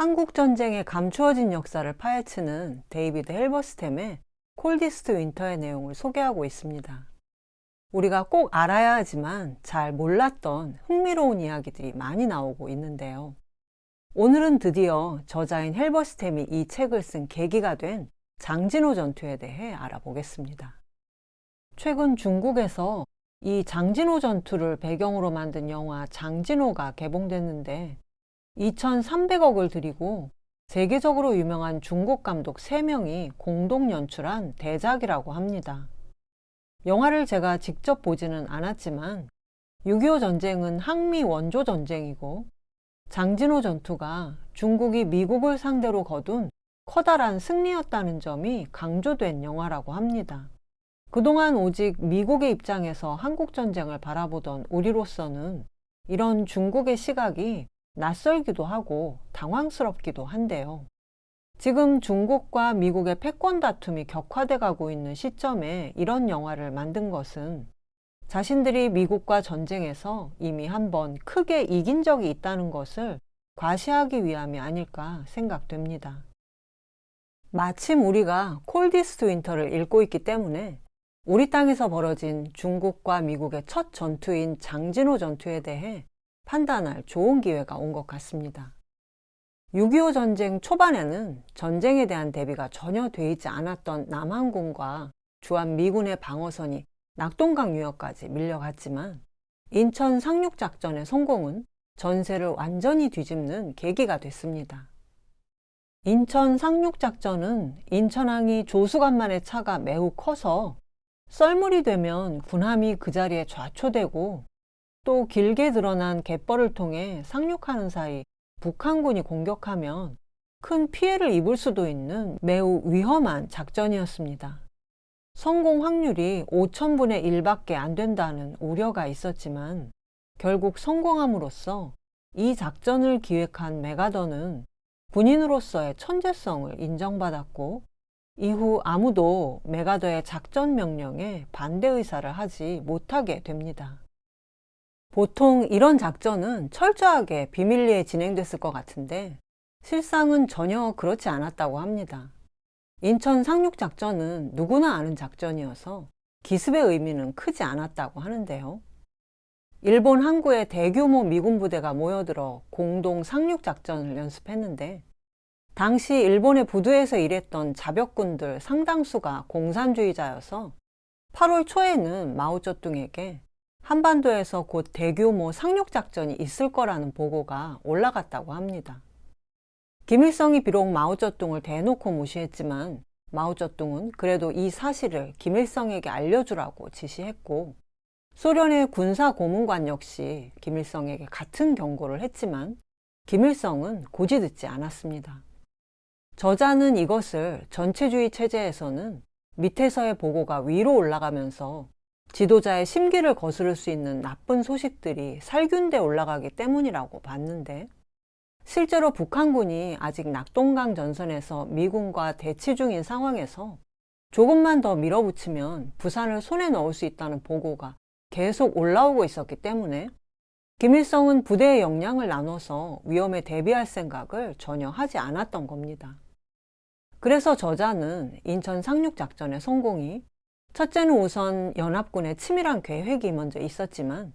한국전쟁의 감추어진 역사를 파헤치는 데이비드 헬버스템의 콜디스트 윈터의 내용을 소개하고 있습니다. 우리가 꼭 알아야 하지만 잘 몰랐던 흥미로운 이야기들이 많이 나오고 있는데요. 오늘은 드디어 저자인 헬버스템이 이 책을 쓴 계기가 된 장진호 전투에 대해 알아보겠습니다. 최근 중국에서 이 장진호 전투를 배경으로 만든 영화 장진호가 개봉됐는데 2,300억을 들이고 세계적으로 유명한 중국 감독 3명이 공동 연출한 대작이라고 합니다. 영화를 제가 직접 보지는 않았지만 6.25 전쟁은 항미 원조 전쟁이고 장진호 전투가 중국이 미국을 상대로 거둔 커다란 승리였다는 점이 강조된 영화라고 합니다. 그동안 오직 미국의 입장에서 한국 전쟁을 바라보던 우리로서는 이런 중국의 시각이 낯설기도 하고 당황스럽기도 한데요. 지금 중국과 미국의 패권 다툼이 격화돼 가고 있는 시점에 이런 영화를 만든 것은 자신들이 미국과 전쟁에서 이미 한번 크게 이긴 적이 있다는 것을 과시하기 위함이 아닐까 생각됩니다. 마침 우리가 콜디스트 윈터를 읽고 있기 때문에 우리 땅에서 벌어진 중국과 미국의 첫 전투인 장진호 전투에 대해 판단할 좋은 기회가 온 것 같습니다. 6.25 전쟁 초반에는 전쟁에 대한 대비가 전혀 돼 있지 않았던 남한군과 주한미군의 방어선이 낙동강 유역까지 밀려갔지만 인천 상륙작전의 성공은 전세를 완전히 뒤집는 계기가 됐습니다. 인천 상륙작전은 인천항이 조수간만의 차가 매우 커서 썰물이 되면 군함이 그 자리에 좌초되고 또 길게 드러난 갯벌을 통해 상륙하는 사이 북한군이 공격하면 큰 피해를 입을 수도 있는 매우 위험한 작전이었습니다. 성공 확률이 5,000분의 1밖에 안 된다는 우려가 있었지만 결국 성공함으로써 이 작전을 기획한 메가더는 군인으로서의 천재성을 인정받았고 이후 아무도 메가더의 작전 명령에 반대 의사를 하지 못하게 됩니다. 보통 이런 작전은 철저하게 비밀리에 진행됐을 것 같은데 실상은 전혀 그렇지 않았다고 합니다. 인천 상륙작전은 누구나 아는 작전이어서 기습의 의미는 크지 않았다고 하는데요. 일본 항구에 대규모 미군 부대가 모여들어 공동 상륙작전을 연습했는데 당시 일본의 부두에서 일했던 자벽군들 상당수가 공산주의자여서 8월 초에는 마오쩌둥에게 한반도에서 곧 대규모 상륙작전이 있을 거라는 보고가 올라갔다고 합니다. 김일성이 비록 마오쩌둥을 대놓고 무시했지만 마오쩌둥은 그래도 이 사실을 김일성에게 알려주라고 지시했고 소련의 군사고문관 역시 김일성에게 같은 경고를 했지만 김일성은 고지 듣지 않았습니다. 저자는 이것을 전체주의 체제에서는 밑에서의 보고가 위로 올라가면서 지도자의 심기를 거스를 수 있는 나쁜 소식들이 살균돼 올라가기 때문이라고 봤는데 실제로 북한군이 아직 낙동강 전선에서 미군과 대치 중인 상황에서 조금만 더 밀어붙이면 부산을 손에 넣을 수 있다는 보고가 계속 올라오고 있었기 때문에 김일성은 부대의 역량을 나눠서 위험에 대비할 생각을 전혀 하지 않았던 겁니다. 그래서 저자는 인천 상륙작전의 성공이 첫째는 우선 연합군의 치밀한 계획이 먼저 있었지만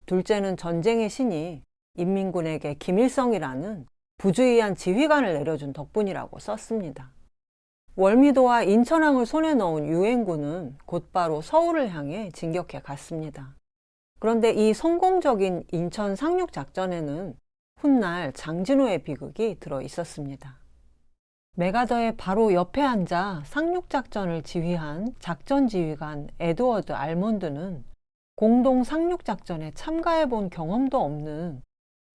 둘째는 전쟁의 신이 인민군에게 김일성이라는 부주의한 지휘관을 내려준 덕분이라고 썼습니다. 월미도와 인천항을 손에 넣은 유엔군은 곧바로 서울을 향해 진격해 갔습니다. 그런데 이 성공적인 인천 상륙작전에는 훗날 장진호의 비극이 들어 있었습니다. 메가더의 바로 옆에 앉아 상륙작전을 지휘한 작전지휘관 에드워드 알몬드는 공동 상륙작전에 참가해본 경험도 없는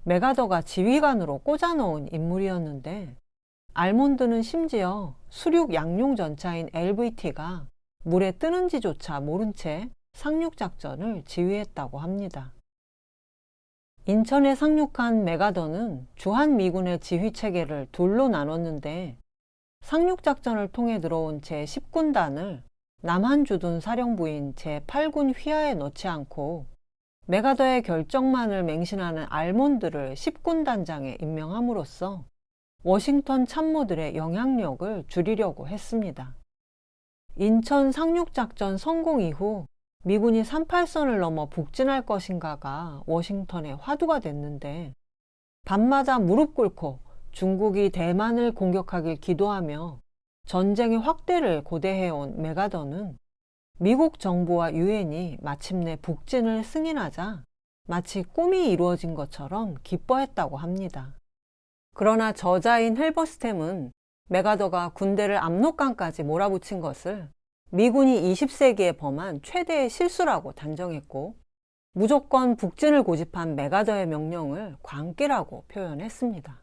메가더가 지휘관으로 꽂아넣은 인물이었는데 알몬드는 심지어 수륙 양용 전차인 LVT가 물에 뜨는지조차 모른 채 상륙작전을 지휘했다고 합니다. 인천에 상륙한 메가더는 주한미군의 지휘체계를 둘로 나눴는데 상륙작전을 통해 들어온 제10군단을 남한주둔 사령부인 제8군 휘하에 넣지 않고 메가더의 결정만을 맹신하는 알몬드를 10군단장에 임명함으로써 워싱턴 참모들의 영향력을 줄이려고 했습니다. 인천 상륙작전 성공 이후 미군이 38선을 넘어 북진할 것인가가 워싱턴의 화두가 됐는데, 밤마다 무릎 꿇고 중국이 대만을 공격하길 기도하며 전쟁의 확대를 고대해온 메가더는 미국 정부와 유엔이 마침내 북진을 승인하자 마치 꿈이 이루어진 것처럼 기뻐했다고 합니다. 그러나 저자인 헬버스템은 메가더가 군대를 압록강까지 몰아붙인 것을 미군이 20세기에 범한 최대의 실수라고 단정했고, 무조건 북진을 고집한 메가더의 명령을 광기라고 표현했습니다.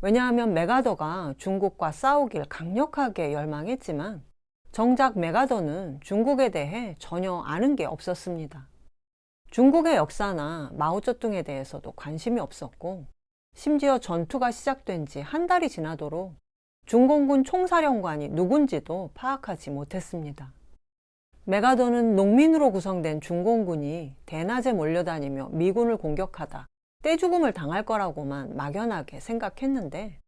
왜냐하면 메가더가 중국과 싸우길 강력하게 열망했지만 정작 메가더는 중국에 대해 전혀 아는 게 없었습니다. 중국의 역사나 마오쩌둥에 대해서도 관심이 없었고, 심지어 전투가 시작된 지 한 달이 지나도록 중공군 총사령관이 누군지도 파악하지 못했습니다. 메가더는 농민으로 구성된 중공군이 대낮에 몰려다니며 미군을 공격하다 떼죽음을 당할 거라고만 막연하게 생각했는데,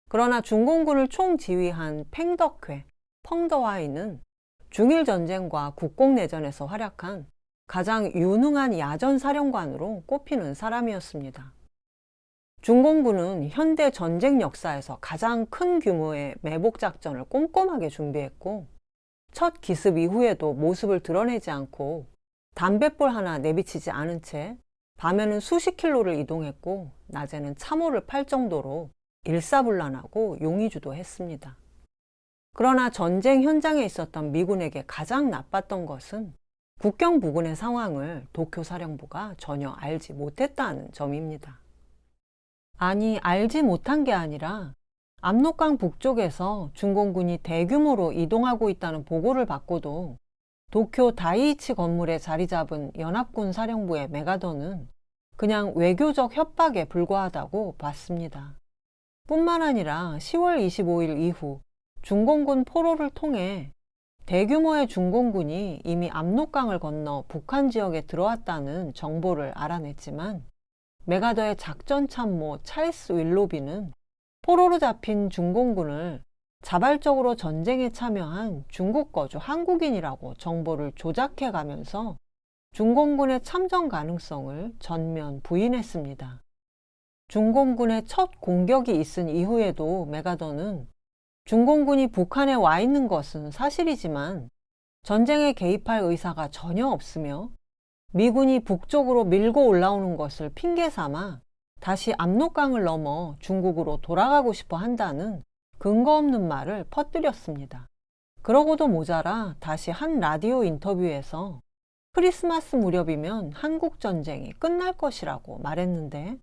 그러나 중공군을 총지휘한 팽덕회, 펑더와이는 중일전쟁과 국공내전에서 활약한 가장 유능한 야전사령관으로 꼽히는 사람이었습니다. 중공군은 현대 전쟁 역사에서 가장 큰 규모의 매복작전을 꼼꼼하게 준비했고, 첫 기습 이후에도 모습을 드러내지 않고 담뱃불 하나 내비치지 않은 채 밤에는 수십 킬로를 이동했고 낮에는 참호를 팔 정도로 일사불란하고 용의주도했습니다. 그러나 전쟁 현장에 있었던 미군에게 가장 나빴던 것은 국경 부근의 상황을 도쿄 사령부가 전혀 알지 못했다는 점입니다. 아니, 알지 못한 게 아니라 압록강 북쪽에서 중공군이 대규모로 이동하고 있다는 보고를 받고도 도쿄 다이이치 건물에 자리 잡은 연합군 사령부의 메가더는 그냥 외교적 협박에 불과하다고 봤습니다. 뿐만 아니라 10월 25일 이후 중공군 포로를 통해 대규모의 중공군이 이미 압록강을 건너 북한 지역에 들어왔다는 정보를 알아냈지만, 메가더의 작전 참모 찰스 윌로비는 포로로 잡힌 중공군을 자발적으로 전쟁에 참여한 중국 거주 한국인이라고 정보를 조작해 가면서 중공군의 참전 가능성을 전면 부인했습니다. 중공군의 첫 공격이 있은 이후에도 메가더는 중공군이 북한에 와 있는 것은 사실이지만 전쟁에 개입할 의사가 전혀 없으며 미군이 북쪽으로 밀고 올라오는 것을 핑계 삼아 다시 압록강을 넘어 중국으로 돌아가고 싶어 한다는 근거 없는 말을 퍼뜨렸습니다. 그러고도 모자라 다시 한 라디오 인터뷰에서 크리스마스 무렵이면 한국 전쟁이 끝날 것이라고 말했는데,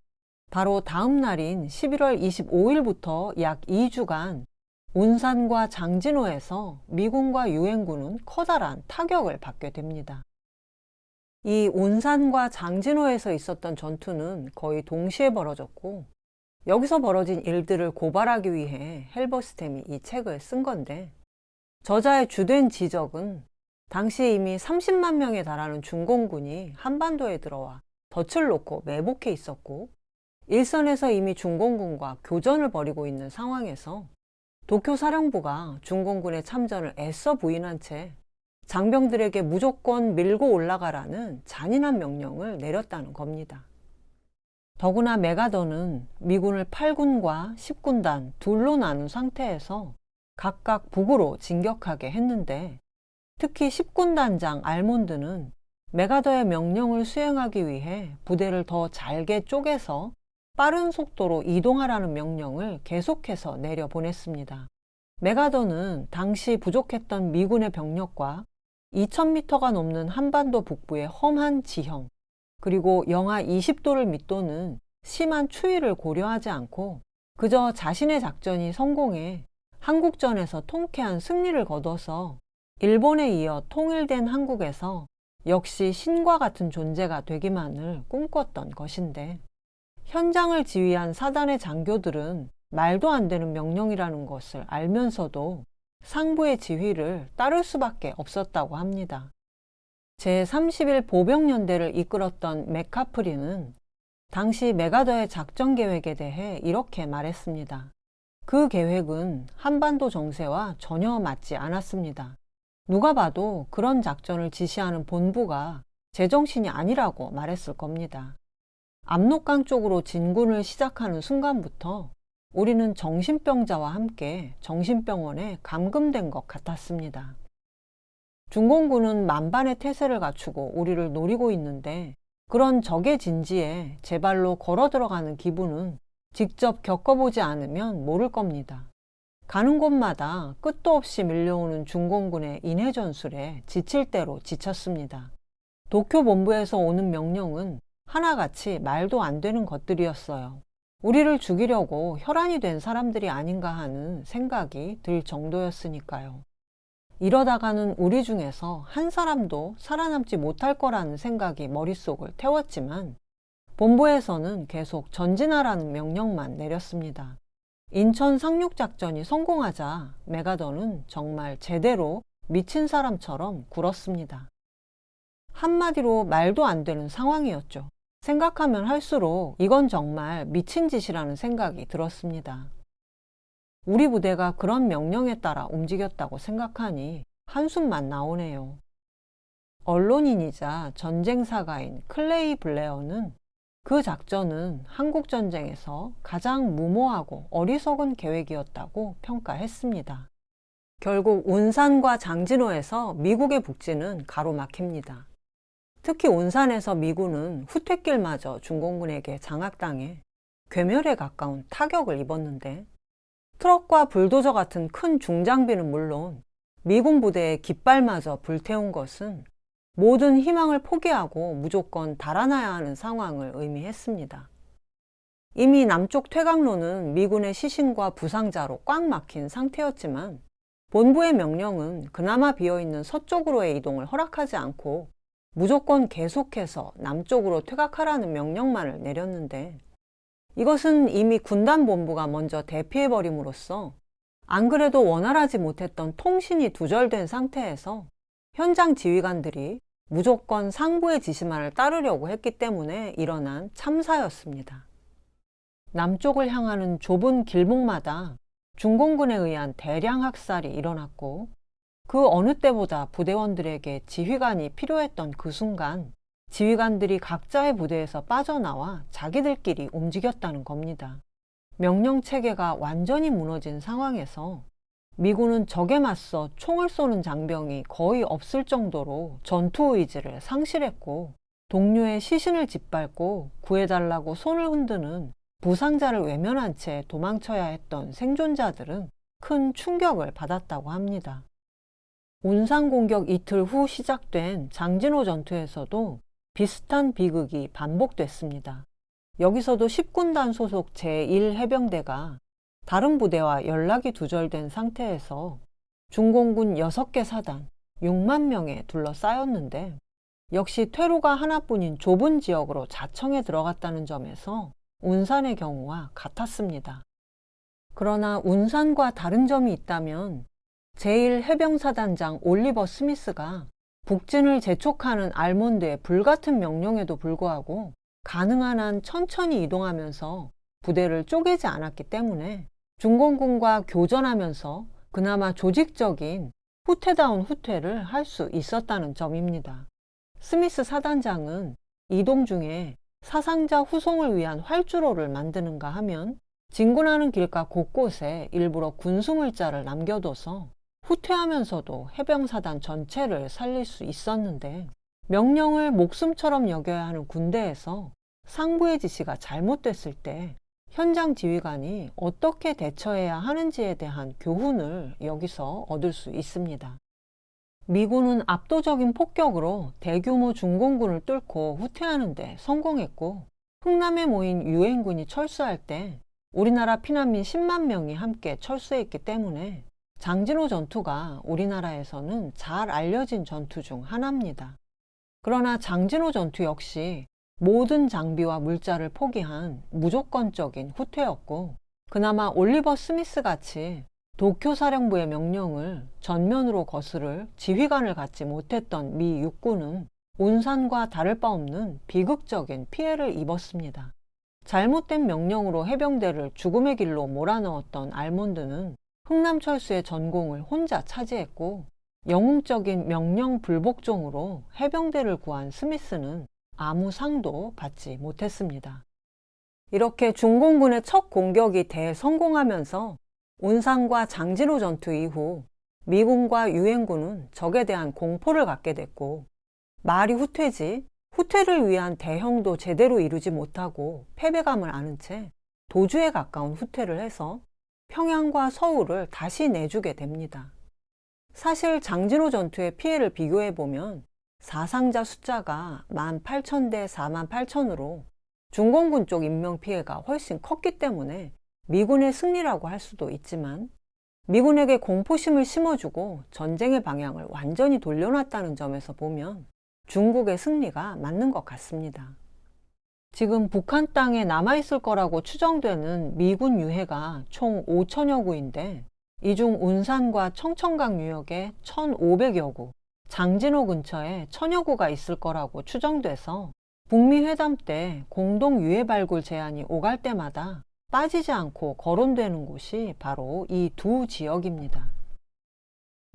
바로 다음 날인 11월 25일부터 약 2주간 운산과 장진호에서 미군과 유엔군은 커다란 타격을 받게 됩니다. 이 운산과 장진호에서 있었던 전투는 거의 동시에 벌어졌고, 여기서 벌어진 일들을 고발하기 위해 헬버스템이 이 책을 쓴 건데, 저자의 주된 지적은 당시 이미 30만 명에 달하는 중공군이 한반도에 들어와 덫을 놓고 매복해 있었고, 일선에서 이미 중공군과 교전을 벌이고 있는 상황에서 도쿄 사령부가 중공군의 참전을 애써 부인한 채 장병들에게 무조건 밀고 올라가라는 잔인한 명령을 내렸다는 겁니다. 더구나 메가더는 미군을 8군과 10군단 둘로 나눈 상태에서 각각 북으로 진격하게 했는데, 특히 10군단장 알몬드는 메가더의 명령을 수행하기 위해 부대를 더 잘게 쪼개서 빠른 속도로 이동하라는 명령을 계속해서 내려보냈습니다. 메가더는 당시 부족했던 미군의 병력과 2000m가 넘는 한반도 북부의 험한 지형, 그리고 영하 20도를 밑도는 심한 추위를 고려하지 않고 그저 자신의 작전이 성공해 한국전에서 통쾌한 승리를 거둬서 일본에 이어 통일된 한국에서 역시 신과 같은 존재가 되기만을 꿈꿨던 것인데, 현장을 지휘한 사단의 장교들은 말도 안 되는 명령이라는 것을 알면서도 상부의 지휘를 따를 수밖에 없었다고 합니다. 제31 보병연대를 이끌었던 맥카프리는 당시 메가더의 작전 계획에 대해 이렇게 말했습니다. 그 계획은 한반도 정세와 전혀 맞지 않았습니다. 누가 봐도 그런 작전을 지시하는 본부가 제정신이 아니라고 말했을 겁니다. 압록강 쪽으로 진군을 시작하는 순간부터 우리는 정신병자와 함께 정신병원에 감금된 것 같았습니다. 중공군은 만반의 태세를 갖추고 우리를 노리고 있는데 그런 적의 진지에 제 발로 걸어 들어가는 기분은 직접 겪어보지 않으면 모를 겁니다. 가는 곳마다 끝도 없이 밀려오는 중공군의 인해 전술에 지칠 대로 지쳤습니다. 도쿄 본부에서 오는 명령은 하나같이 말도 안 되는 것들이었어요. 우리를 죽이려고 혈안이 된 사람들이 아닌가 하는 생각이 들 정도였으니까요. 이러다가는 우리 중에서 한 사람도 살아남지 못할 거라는 생각이 머릿속을 태웠지만 본부에서는 계속 전진하라는 명령만 내렸습니다. 인천 상륙작전이 성공하자 메가더는 정말 제대로 미친 사람처럼 굴었습니다. 한마디로 말도 안 되는 상황이었죠. 생각하면 할수록 이건 정말 미친 짓이라는 생각이 들었습니다. 우리 부대가 그런 명령에 따라 움직였다고 생각하니 한숨만 나오네요. 언론인이자 전쟁사가인 클레이 블레어는 그 작전은 한국전쟁에서 가장 무모하고 어리석은 계획이었다고 평가했습니다. 결국 운산과 장진호에서 미국의 북진은 가로막힙니다. 특히 운산에서 미군은 후퇴길마저 중공군에게 장악당해 괴멸에 가까운 타격을 입었는데 트럭과 불도저 같은 큰 중장비는 물론 미군 부대의 깃발마저 불태운 것은 모든 희망을 포기하고 무조건 달아나야 하는 상황을 의미했습니다. 이미 남쪽 퇴각로는 미군의 시신과 부상자로 꽉 막힌 상태였지만 본부의 명령은 그나마 비어있는 서쪽으로의 이동을 허락하지 않고 무조건 계속해서 남쪽으로 퇴각하라는 명령만을 내렸는데 이것은 이미 군단 본부가 먼저 대피해버림으로써 안 그래도 원활하지 못했던 통신이 두절된 상태에서 현장 지휘관들이 무조건 상부의 지시만을 따르려고 했기 때문에 일어난 참사였습니다. 남쪽을 향하는 좁은 길목마다 중공군에 의한 대량 학살이 일어났고 그 어느 때보다 부대원들에게 지휘관이 필요했던 그 순간 지휘관들이 각자의 부대에서 빠져나와 자기들끼리 움직였다는 겁니다. 명령 체계가 완전히 무너진 상황에서 미군은 적에 맞서 총을 쏘는 장병이 거의 없을 정도로 전투 의지를 상실했고 동료의 시신을 짓밟고 구해달라고 손을 흔드는 부상자를 외면한 채 도망쳐야 했던 생존자들은 큰 충격을 받았다고 합니다. 운산 공격 이틀 후 시작된 장진호 전투에서도 비슷한 비극이 반복됐습니다. 여기서도 10군단 소속 제1해병대가 다른 부대와 연락이 두절된 상태에서 중공군 6개 사단 6만 명에 둘러싸였는데 역시 퇴로가 하나뿐인 좁은 지역으로 자청해 들어갔다는 점에서 운산의 경우와 같았습니다. 그러나 운산과 다른 점이 있다면 제1해병사단장 올리버 스미스가 북진을 재촉하는 알몬드의 불같은 명령에도 불구하고 가능한 한 천천히 이동하면서 부대를 쪼개지 않았기 때문에 중공군과 교전하면서 그나마 조직적인 후퇴다운 후퇴를 할 수 있었다는 점입니다. 스미스 사단장은 이동 중에 사상자 후송을 위한 활주로를 만드는가 하면 진군하는 길가 곳곳에 일부러 군수물자를 남겨둬서 후퇴하면서도 해병사단 전체를 살릴 수 있었는데 명령을 목숨처럼 여겨야 하는 군대에서 상부의 지시가 잘못됐을 때 현장 지휘관이 어떻게 대처해야 하는지에 대한 교훈을 여기서 얻을 수 있습니다. 미군은 압도적인 폭격으로 대규모 중공군을 뚫고 후퇴하는 데 성공했고 흥남에 모인 유엔군이 철수할 때 우리나라 피난민 10만 명이 함께 철수했기 때문에 장진호 전투가 우리나라에서는 잘 알려진 전투 중 하나입니다. 그러나 장진호 전투 역시 모든 장비와 물자를 포기한 무조건적인 후퇴였고 그나마 올리버 스미스 같이 도쿄 사령부의 명령을 전면으로 거스를 지휘관을 갖지 못했던 미 육군은 운산과 다를 바 없는 비극적인 피해를 입었습니다. 잘못된 명령으로 해병대를 죽음의 길로 몰아넣었던 알몬드는 흥남철수의 전공을 혼자 차지했고, 영웅적인 명령 불복종으로 해병대를 구한 스미스는 아무 상도 받지 못했습니다. 이렇게 중공군의 첫 공격이 대성공하면서 운산과 장진호 전투 이후 미군과 유엔군은 적에 대한 공포를 갖게 됐고, 말이 후퇴지 후퇴를 위한 대형도 제대로 이루지 못하고 패배감을 아는 채 도주에 가까운 후퇴를 해서 평양과 서울을 다시 내주게 됩니다. 사실 장진호 전투의 피해를 비교해보면 사상자 숫자가 18,000대 48,000으로 중공군 쪽 인명피해가 훨씬 컸기 때문에 미군의 승리라고 할 수도 있지만, 미군에게 공포심을 심어주고 전쟁의 방향을 완전히 돌려놨다는 점에서 보면 중국의 승리가 맞는 것 같습니다. 지금 북한 땅에 남아있을 거라고 추정되는 미군 유해가 총 5,000여 구인데, 이 중 운산과 청천강 유역에 1,500여 구, 장진호 근처에 1,000여 구가 있을 거라고 추정돼서 북미 회담 때 공동 유해 발굴 제안이 오갈 때마다 빠지지 않고 거론되는 곳이 바로 이 두 지역입니다.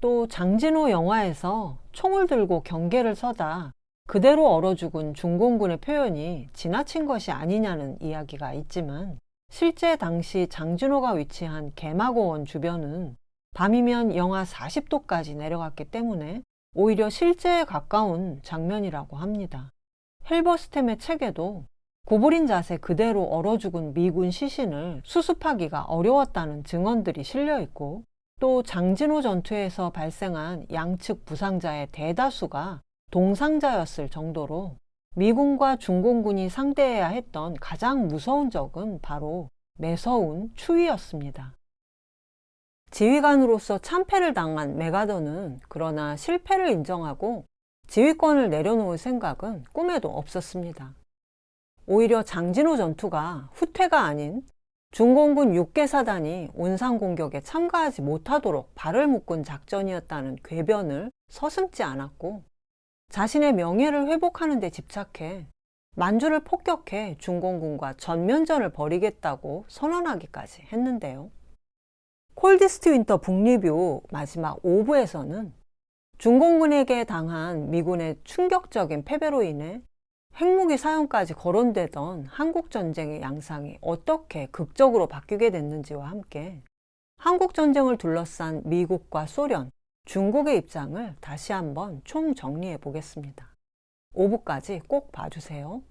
또 장진호 영화에서 총을 들고 경계를 서다 그대로 얼어 죽은 중공군의 표현이 지나친 것이 아니냐는 이야기가 있지만, 실제 당시 장진호가 위치한 개마고원 주변은 밤이면 영하 40도까지 내려갔기 때문에 오히려 실제에 가까운 장면이라고 합니다. 헬버스템의 책에도 구부린 자세 그대로 얼어 죽은 미군 시신을 수습하기가 어려웠다는 증언들이 실려 있고, 또 장진호 전투에서 발생한 양측 부상자의 대다수가 동상자였을 정도로 미군과 중공군이 상대해야 했던 가장 무서운 적은 바로 매서운 추위였습니다. 지휘관으로서 참패를 당한 메가더는 그러나 실패를 인정하고 지휘권을 내려놓을 생각은 꿈에도 없었습니다. 오히려 장진호 전투가 후퇴가 아닌 중공군 6개 사단이 운상 공격에 참가하지 못하도록 발을 묶은 작전이었다는 궤변을 서슴지 않았고, 자신의 명예를 회복하는 데 집착해 만주를 폭격해 중공군과 전면전을 벌이겠다고 선언하기까지 했는데요. 콜디스트 윈터 북리뷰 마지막 5부에서는 중공군에게 당한 미군의 충격적인 패배로 인해 핵무기 사용까지 거론되던 한국전쟁의 양상이 어떻게 극적으로 바뀌게 됐는지와 함께 한국전쟁을 둘러싼 미국과 소련, 중국의 입장을 다시 한번 총정리해 보겠습니다. 5부까지 꼭 봐주세요.